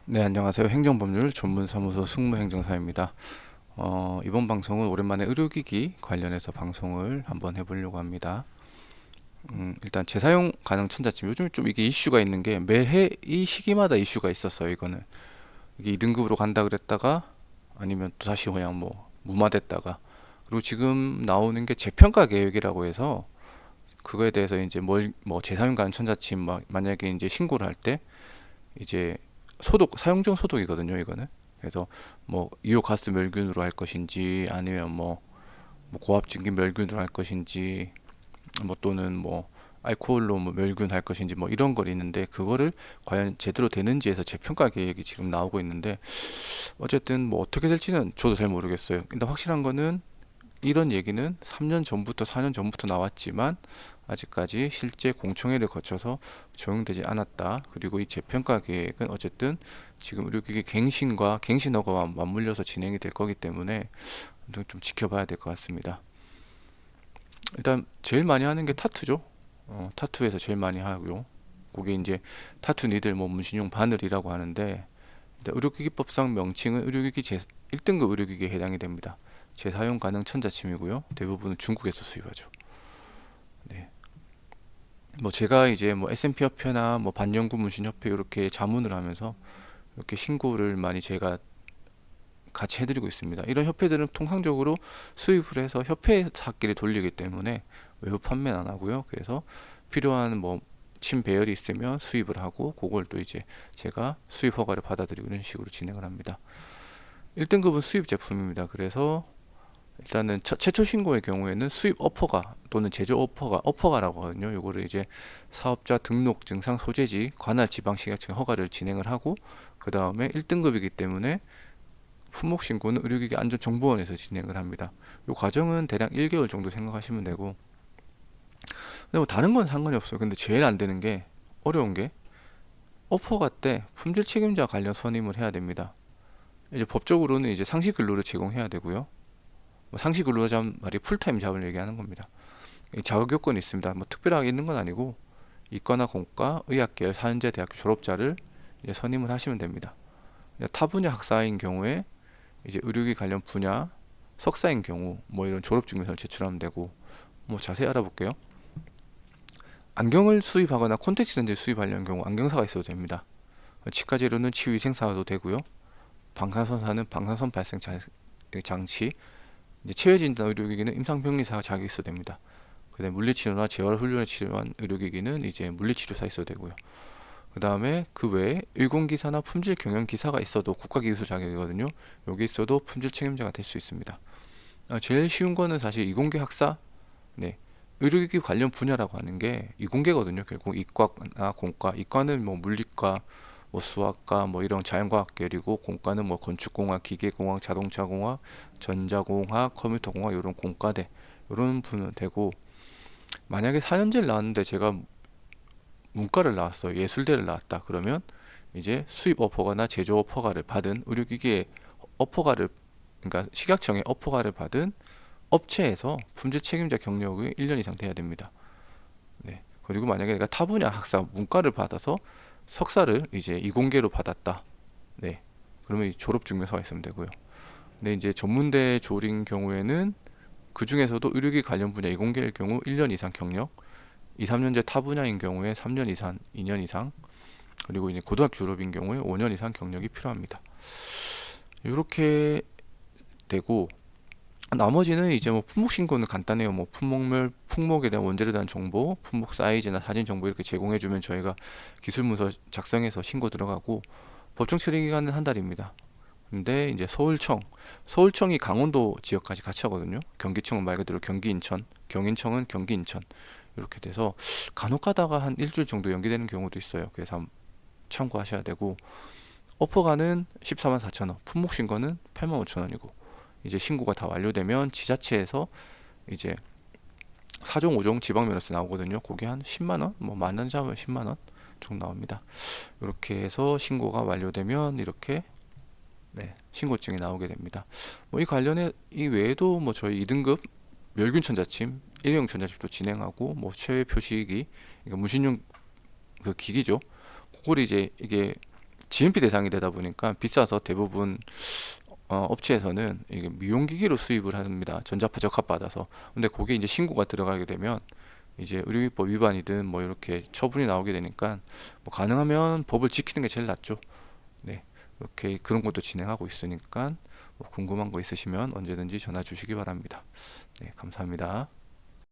네, 안녕하세요. 행정법률 전문사무소 승무행정사입니다. 이번 방송은 오랜만에 의료기기 관련해서 방송을 한번 해보려고 합니다. 일단 재사용 가능 천자침, 요즘 좀 이게 이슈가 있는 게 매해 이 시기마다 이슈가 있었어요. 이거는 이게 2등급으로 간다 그랬다가 아니면 또 다시 그냥 뭐 무마됐다가, 그리고 지금 나오는 게 재평가 계획이라고 해서 그거에 대해서 이제 뭐 재사용 가능 천자침 만약에 이제 신고를 할 때 이제 소독, 사용중 소독이거든요, 이거는. 그래서 뭐 이오가스 멸균으로 할 것인지 아니면 뭐 고압 증기 멸균으로 할 것인지 뭐 또는 뭐 알코올로 뭐 멸균할 것인지 뭐 이런 걸 있는데, 그거를 과연 제대로 되는지에서 재평가 계획이 지금 나오고 있는데, 어쨌든 뭐 어떻게 될지는 저도 잘 모르겠어요. 근데 확실한 거는 이런 얘기는 3년 전부터 4년 전부터 나왔지만 아직까지 실제 공청회를 거쳐서 적용되지 않았다. 그리고 이 재평가 계획은 어쨌든 지금 의료기기 갱신허가와 맞물려서 진행이 될 거기 때문에 좀 지켜봐야 될 것 같습니다. 일단 제일 많이 하는 게 타투죠. 타투에서 제일 많이 하고요. 그게 이제 타투 니들 뭐 문신용 바늘이라고 하는데, 의료기기법상 명칭은 의료기기 제 1등급 의료기기에 해당이 됩니다. 재사용 가능 천자침이고요. 대부분은 중국에서 수입하죠. 네. 뭐 제가 이제 뭐 S&P 협회나 뭐 반영구 문신협회 이렇게 자문을 하면서 이렇게 신고를 많이 제가 같이 해드리고 있습니다. 이런 협회들은 통상적으로 수입을 해서 협회 학기를 돌리기 때문에 외부 판매는 안 하고요. 그래서 필요한 뭐 침배열이 있으면 수입을 하고, 그걸 또 이제 제가 수입 허가를 받아들이고 이런 식으로 진행을 합니다. 1등급은 수입 제품입니다. 그래서 일단은 최초 신고의 경우에는 수입 어퍼가 또는 제조 어퍼가라고 하거든요. 요거를 이제 사업자 등록 증상 소재지 관할 지방식약청 허가를 진행을 하고, 그 다음에 1등급이기 때문에 품목 신고는 의료기기 안전정보원에서 진행을 합니다. 요 과정은 대략 1개월 정도 생각하시면 되고, 근데 뭐 다른 건 상관이 없어요. 근데 제일 안 되는 게, 어려운 게 어퍼가 때 품질 책임자 관련 선임을 해야 됩니다. 이제 법적으로는 이제 상시 근로를 제공해야 되고요. 뭐 상시 근로자 말이 풀타임 잡을 얘기하는 겁니다. 자격 요건이 있습니다. 뭐 특별하게 있는 건 아니고 이과나 공과, 의학계열 4년제 대학교 졸업자를 이제 선임을 하시면 됩니다. 타 분야 학사인 경우에 이제 의료기 관련 분야 석사인 경우 뭐 이런 졸업증명서를 제출하면 되고, 뭐 자세히 알아볼게요. 안경을 수입하거나 콘택트 렌즈를 수입하려는 경우 안경사가 있어도 됩니다. 치과 재료는 치위생사도 되고요. 방사선사는 방사선 발생 장치, 이제 체외진단 의료기기는 임상병리사가 자격이 있어도 됩니다. 그다음에 물리치료나 재활 훈련에 치료한 의료기기는 이제 물리치료사 있어도 되고요. 그 다음에 그 외에 의공기사나 품질 경영기사가 있어도 국가기술 자격이거든요. 여기 있어도 품질 책임자가 될 수 있습니다. 제일 쉬운 거는 사실 이공계 학사, 네, 의료기기 관련 분야라고 하는 게 이공계거든요. 결국 이과나 공과, 이과는 뭐 물리과, 뭐 수학과, 뭐 이런 자연과학 계열이고, 공과는 뭐 건축공학, 기계공학, 자동차공학, 전자공학, 컴퓨터공학 이런 공과대 이런 분은 되고, 만약에 4년제를 나왔는데 제가 문과를 나왔어, 예술대를 나왔다 그러면 이제 수입 어퍼가나 제조 어퍼가를 받은 의료기기의 어퍼가를, 그러니까 식약청의 어퍼가를 받은 업체에서 품질 책임자 경력이 1년 이상 돼야 됩니다. 네. 그리고 만약에 내가 타 분야 학사 문과를 받아서 석사를 이제 이공계로 받았다. 네. 그러면 졸업 증명서가 있으면 되고요. 근데 이제 전문대 조린 경우에는 그 중에서도 의료기 관련 분야 이공계일 경우 1년 이상 경력, 2, 3년제 타 분야인 경우에 3년 이상, 2년 이상, 그리고 이제 고등학교 졸업인 경우에 5년 이상 경력이 필요합니다. 이렇게 되고, 나머지는 이제 뭐 품목 신고는 간단해요. 뭐 품목별, 품목에 대한 원재료에 대한 정보, 품목 사이즈나 사진 정보 이렇게 제공해주면 저희가 기술 문서 작성해서 신고 들어가고, 법정 처리 기간은 한 달입니다. 근데 이제 서울청이 강원도 지역까지 같이 하거든요. 경기청은 말 그대로 경기 인천, 경인청은 경기 인천, 이렇게 돼서 간혹 가다가 한 일주일 정도 연기되는 경우도 있어요. 그래서 참고하셔야 되고, 어퍼가는 14만 4천 원, 품목 신고는 8만 5천 원이고, 이제 신고가 다 완료되면 지자체에서 이제 4종 5종 지방면허세 나오거든요. 그게 한 10만 원, 뭐 만 원 잡으면 10만 원 정도 나옵니다. 이렇게 해서 신고가 완료되면 이렇게, 네, 신고증이 나오게 됩니다. 뭐 이 관련해 이 외에도 뭐 저희 2등급 멸균 천자침, 일회용 천자침도 진행하고, 뭐 체외 표시기, 그러니까 문신용 그 기기죠. 그걸 이제 이게 GMP 대상이 되다 보니까 비싸서 대부분 업체에서는 이게 미용기기로 수입을 합니다. 전자파 적합 받아서. 근데 그게 이제 신고가 들어가게 되면 이제 의료기법 위반이든 뭐 이렇게 처분이 나오게 되니까 뭐 가능하면 법을 지키는 게 제일 낫죠. 네, 이렇게 그런 것도 진행하고 있으니까 뭐 궁금한 거 있으시면 언제든지 전화 주시기 바랍니다. 네, 감사합니다.